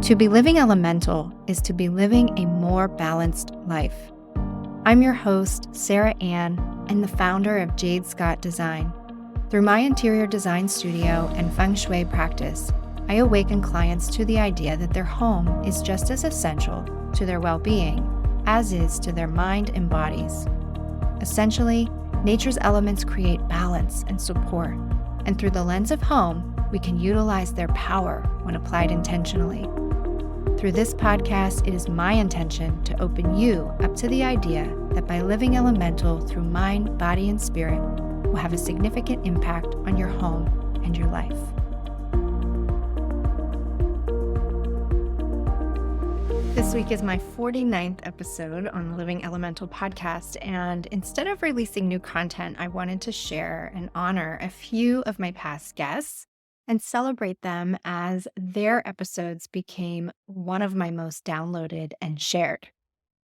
To be living elemental is to be living a more balanced life. I'm your host, Sara and the founder of Jade Scott Design. Through my interior design studio and feng shui practice, I awaken clients to the idea that their home is just as essential to their well-being as is to their mind and bodies. Essentially, nature's elements create balance and support, and through the lens of home, we can utilize their power when applied intentionally. Through this podcast, it is my intention to open you up to the idea that by living elemental through mind, body, and spirit will have a significant impact on your home and your life. This week is my 49th episode on the Living Elemental podcast, and instead of releasing new content, I wanted to share and honor a few of my past guests and celebrate them as their episodes became one of my most downloaded and shared.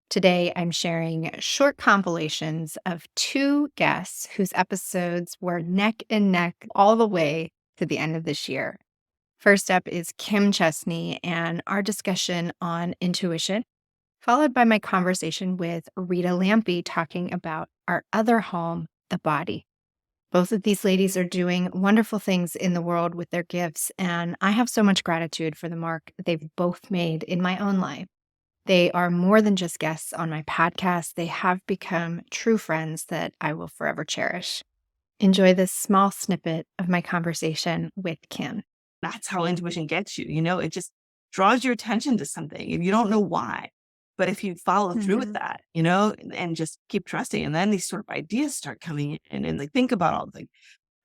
Today, I'm sharing short compilations of two guests whose episodes were neck and neck all the way to the end of this year. First up is Kim Chesney and our discussion on intuition, followed by my conversation with Rita Lampe talking about our other home, the body. Both of these ladies are doing wonderful things in the world with their gifts, and I have so much gratitude for the mark they've both made in my own life. They are more than just guests on my podcast. They have become true friends that I will forever cherish. Enjoy this small snippet of my conversation with Kim. That's how intuition gets you. It just draws your attention to something and you don't know why. But if you follow through with that, and just keep trusting, and then these sort of ideas start coming in and think about all the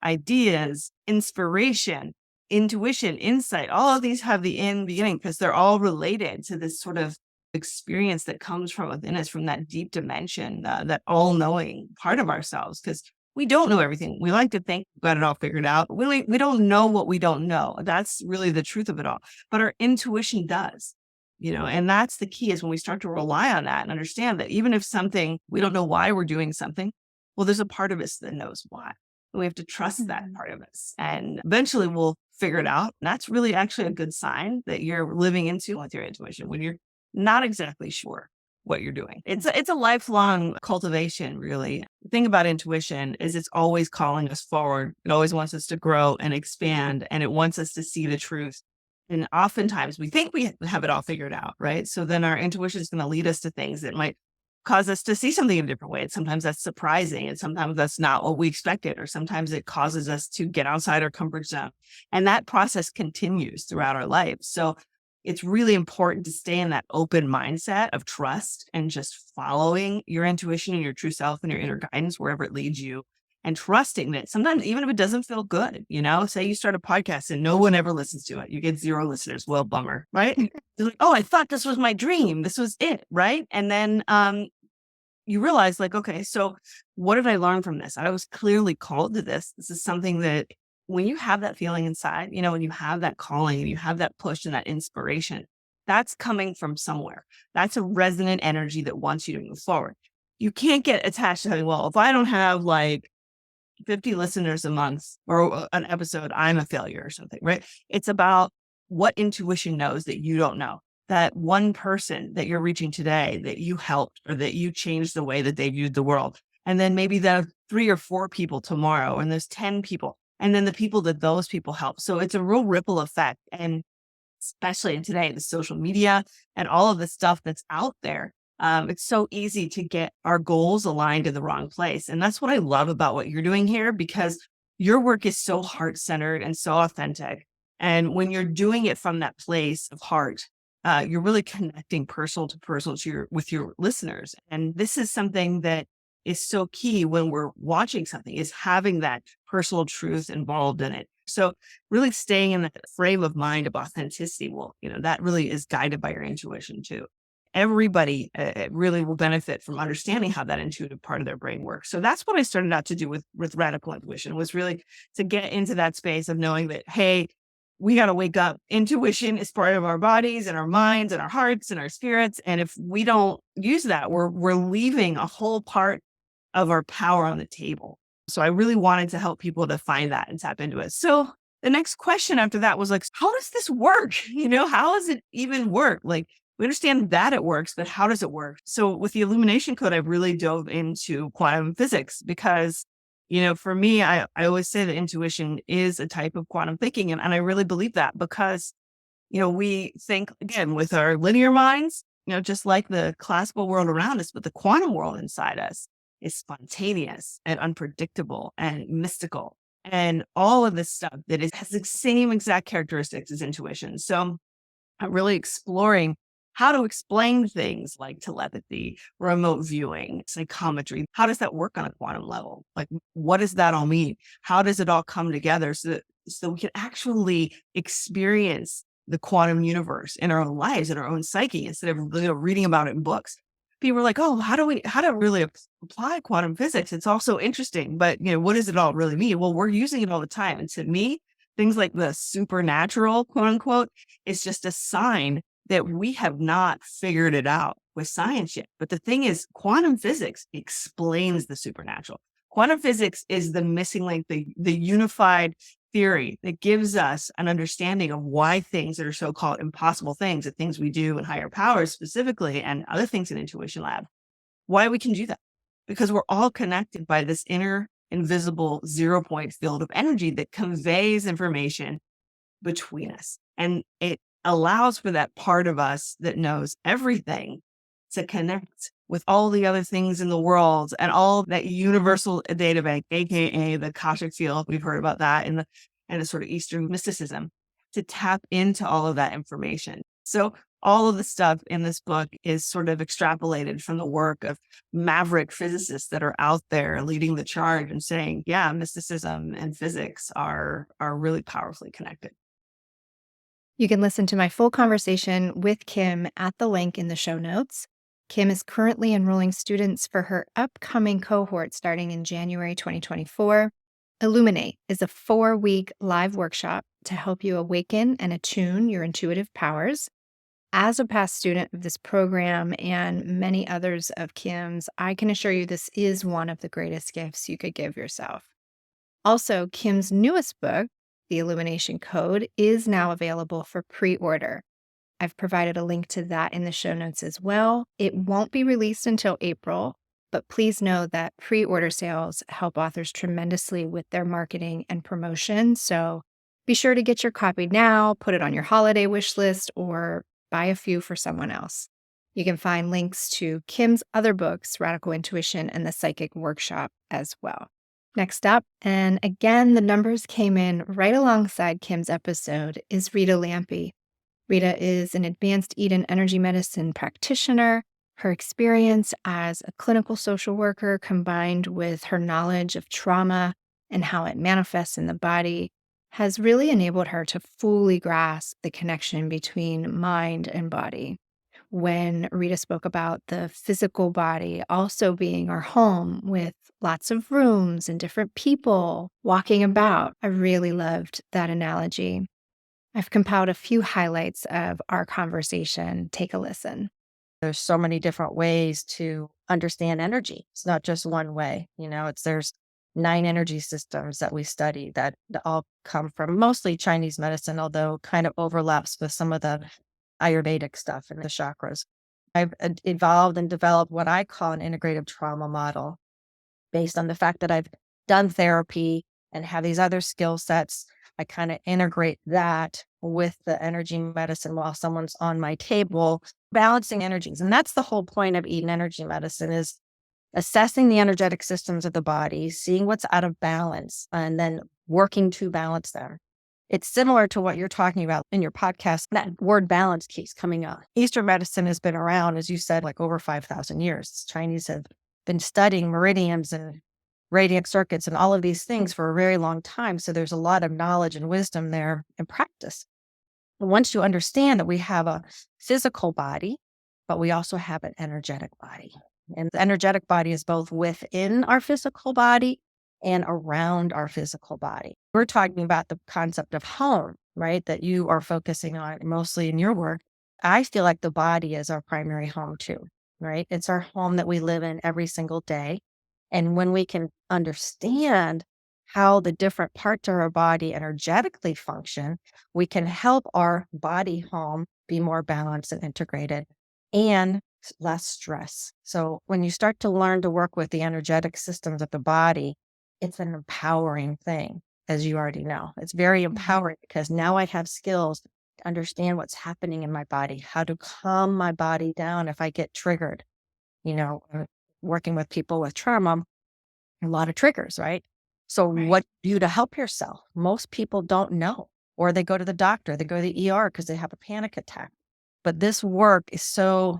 ideas, inspiration, intuition, insight, all of these have the in beginning because they're all related to this sort of experience that comes from within us, from that deep dimension, that all-knowing part of ourselves. Because we don't know everything. We like to think we've got it all figured out. We don't know what we don't know. That's really the truth of it all. But our intuition does, and that's the key, is when we start to rely on that and understand that even if something, we don't know why we're doing something, well, there's a part of us that knows why. And we have to trust that part of us. And eventually we'll figure it out. And that's really actually a good sign that you're living into with your intuition, when you're not exactly sure what you're doing. It's a lifelong cultivation, really. The thing about intuition is it's always calling us forward. It always wants us to grow and expand, and it wants us to see the truth. And oftentimes we think we have it all figured out, right? So then our intuition is going to lead us to things that might cause us to see something in a different way. And sometimes that's surprising, and sometimes that's not what we expected, or sometimes it causes us to get outside our comfort zone. And that process continues throughout our life. So it's really important to stay in that open mindset of trust and just following your intuition and your true self and your inner guidance wherever it leads you, and trusting that sometimes, even if it doesn't feel good, say you start a podcast and no one ever listens to it, you get 0 listeners. Well, bummer, right? You're like, oh, I thought this was my dream. This was it, right? And then you realize, okay, so what did I learn from this? I was clearly called to this. This is something that, when you have that feeling inside, when you have that calling and you have that push and that inspiration, that's coming from somewhere. That's a resonant energy that wants you to move forward. You can't get attached to having, well, if I don't have 50 listeners a month or an episode, I'm a failure or something, right? It's about what intuition knows that you don't know. That one person that you're reaching today that you helped, or that you changed the way that they viewed the world. And then maybe there are 3 or 4 people tomorrow, and there's 10 people. And then the people that those people help. So it's a real ripple effect. And especially in today, the social media and all of the stuff that's out there, it's so easy to get our goals aligned in the wrong place. And that's what I love about what you're doing here, because your work is so heart-centered and so authentic. And when you're doing it from that place of heart, you're really connecting personal to personal with your listeners. And this is something that is so key when we're watching something, is having that personal truth involved in it. So really staying in that frame of mind of authenticity, that really is guided by your intuition too. Everybody really will benefit from understanding how that intuitive part of their brain works. So that's what I started out to do with radical intuition, was really to get into that space of knowing that, hey, we got to wake up. Intuition is part of our bodies and our minds and our hearts and our spirits. And if we don't use that, we're leaving a whole part of our power on the table. So I really wanted to help people to find that and tap into it. So the next question after that was like, how does this work? How does it even work? Like, we understand that it works, but how does it work? So with the illumination code, I really dove into quantum physics because, for me, I always say that intuition is a type of quantum thinking. And I really believe that because, we think again with our linear minds, just like the classical world around us, but the quantum world inside us is spontaneous and unpredictable and mystical and all of this stuff has the same exact characteristics as intuition. So I'm really exploring how to explain things like telepathy, remote viewing, psychometry. How does that work on a quantum level? Like, what does that all mean? How does it all come together so we can actually experience the quantum universe in our own lives, in our own psyche, instead of reading about it in books? People are like, oh, how to really apply quantum physics? It's all so interesting, but what does it all really mean? Well, we're using it all the time. And to me, things like the supernatural, quote unquote, is just a sign that we have not figured it out with science yet. But the thing is, quantum physics explains the supernatural. Quantum physics is the missing link, the unified theory that gives us an understanding of why things that are so-called impossible things, the things we do in higher powers specifically, and other things in Intuition Lab, why we can do that. Because we're all connected by this inner invisible 0 point field of energy that conveys information between us. And it allows for that part of us that knows everything to connect with all the other things in the world and all that universal data bank, AKA the Akashic field. We've heard about that in the sort of Eastern mysticism, to tap into all of that information. So all of the stuff in this book is sort of extrapolated from the work of maverick physicists that are out there leading the charge and saying, yeah, mysticism and physics are really powerfully connected. You can listen to my full conversation with Kim at the link in the show notes. Kim is currently enrolling students for her upcoming cohort starting in January 2024. Illuminate is a 4-week live workshop to help you awaken and attune your intuitive powers. As a past student of this program and many others of Kim's, I can assure you this is one of the greatest gifts you could give yourself. Also, Kim's newest book, The Illumination Code, is now available for pre-order. I've provided a link to that in the show notes as well. It won't be released until April, but please know that pre-order sales help authors tremendously with their marketing and promotion. So be sure to get your copy now, put it on your holiday wish list, or buy a few for someone else. You can find links to Kim's other books, Radical Intuition and the Psychic Workshop, as well. Next up, and again, the numbers came in right alongside Kim's episode, is Rita Lampe. Rita is an advanced Eden energy medicine practitioner. Her experience as a clinical social worker combined with her knowledge of trauma and how it manifests in the body has really enabled her to fully grasp the connection between mind and body. When Rita spoke about the physical body also being our home with lots of rooms and different people walking about, I really loved that analogy. I've compiled a few highlights of our conversation. Take a listen. There's so many different ways to understand energy. It's not just one way. There's 9 energy systems that we study that all come from mostly Chinese medicine, although kind of overlaps with some of the Ayurvedic stuff and the chakras. I've evolved and developed what I call an integrative trauma model based on the fact that I've done therapy and have these other skill sets. I kind of integrate that with the energy medicine while someone's on my table, balancing energies. And that's the whole point of Eden energy medicine, is assessing the energetic systems of the body, seeing what's out of balance, and then working to balance them. It's similar to what you're talking about in your podcast. That word balance keeps coming up. Eastern medicine has been around, as you said, like over 5,000 years. Chinese have been studying meridians and radiant circuits and all of these things for a very long time. So there's a lot of knowledge and wisdom there and practice. And once you understand that we have a physical body, but we also have an energetic body. And the energetic body is both within our physical body and around our physical body. We're talking about the concept of home, right? That you are focusing on mostly in your work. I feel like the body is our primary home too, right? It's our home that we live in every single day. And when we can understand how the different parts of our body energetically function, we can help our body home be more balanced and integrated and less stress. So when you start to learn to work with the energetic systems of the body, it's an empowering thing, as you already know. It's very Mhm. empowering because now I have skills to understand what's happening in my body, how to calm my body down if I get triggered. Working with people with trauma, a lot of triggers, right? So Right. what do you do to help yourself? Most people don't know, or they go to the doctor, they go to the ER because they have a panic attack. But this work is so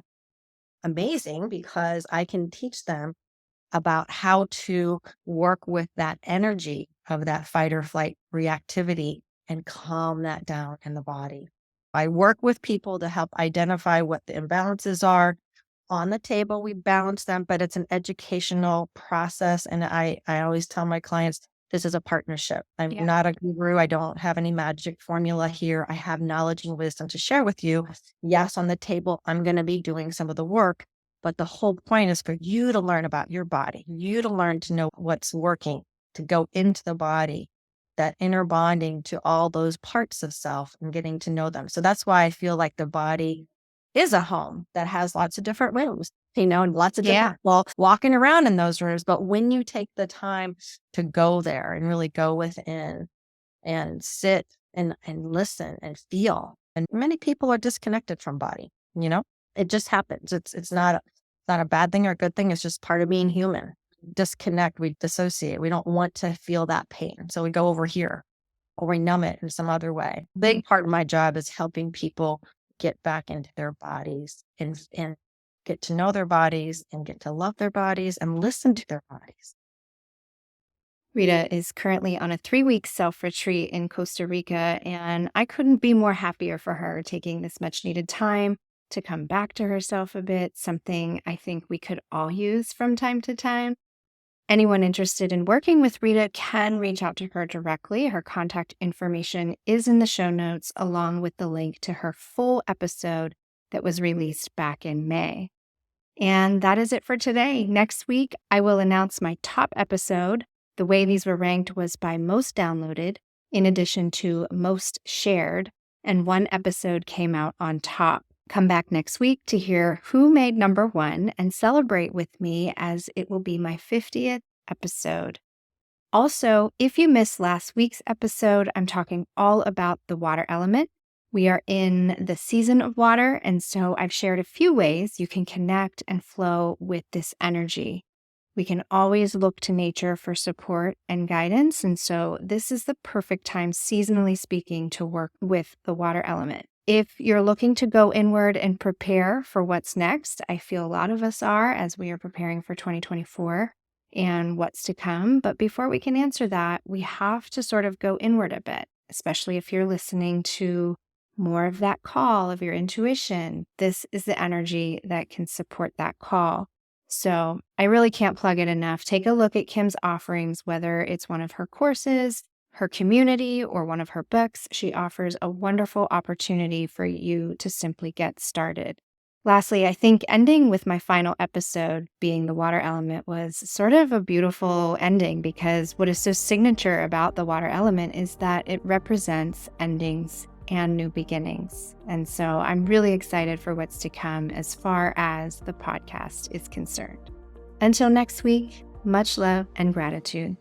amazing because I can teach them about how to work with that energy of that fight or flight reactivity and calm that down in the body. I work with people to help identify what the imbalances are. On the table, we balance them, but it's an educational process. And I always tell my clients, this is a partnership. I'm Yeah. not a guru. I don't have any magic formula here. I have knowledge and wisdom to share with you. Yes, on the table, I'm going to be doing some of the work, but the whole point is for you to learn about your body, you to learn to know what's working, to go into the body, that inner bonding to all those parts of self and getting to know them. So that's why I feel like the body is a home that has lots of different rooms, and lots of Yeah. different people walking around in those rooms. But when you take the time to go there and really go within and sit and listen and feel, and many people are disconnected from body, it just happens. It's not a bad thing or a good thing. It's just part of being human. Disconnect, we dissociate. We don't want to feel that pain. So we go over here or we numb it in some other way. Big part of my job is helping people get back into their bodies and get to know their bodies and get to love their bodies and listen to their bodies. Rita is currently on a 3-week self retreat in Costa Rica, and I couldn't be more happier for her taking this much needed time to come back to herself a bit, something I think we could all use from time to time. Anyone interested in working with Rita can reach out to her directly. Her contact information is in the show notes, along with the link to her full episode that was released back in May. And that is it for today. Next week, I will announce my top episode. The way these were ranked was by most downloaded, in addition to most shared, and one episode came out on top. Come back next week to hear who made number one and celebrate with me as it will be my 50th episode. Also, if you missed last week's episode, I'm talking all about the water element. We are in the season of water, and so I've shared a few ways you can connect and flow with this energy. We can always look to nature for support and guidance, and so this is the perfect time, seasonally speaking, to work with the water element. If you're looking to go inward and prepare for what's next, I feel a lot of us are as we are preparing for 2024 and what's to come. But before we can answer that, we have to sort of go inward a bit, especially if you're listening to more of that call of your intuition. This is the energy that can support that call. So I really can't plug it enough. Take a look at Kim's offerings, whether it's one of her courses, her community, or one of her books. She offers a wonderful opportunity for you to simply get started. Lastly, I think ending with my final episode being the water element was sort of a beautiful ending, because what is so signature about the water element is that it represents endings and new beginnings. And so I'm really excited for what's to come as far as the podcast is concerned. Until next week, much love and gratitude.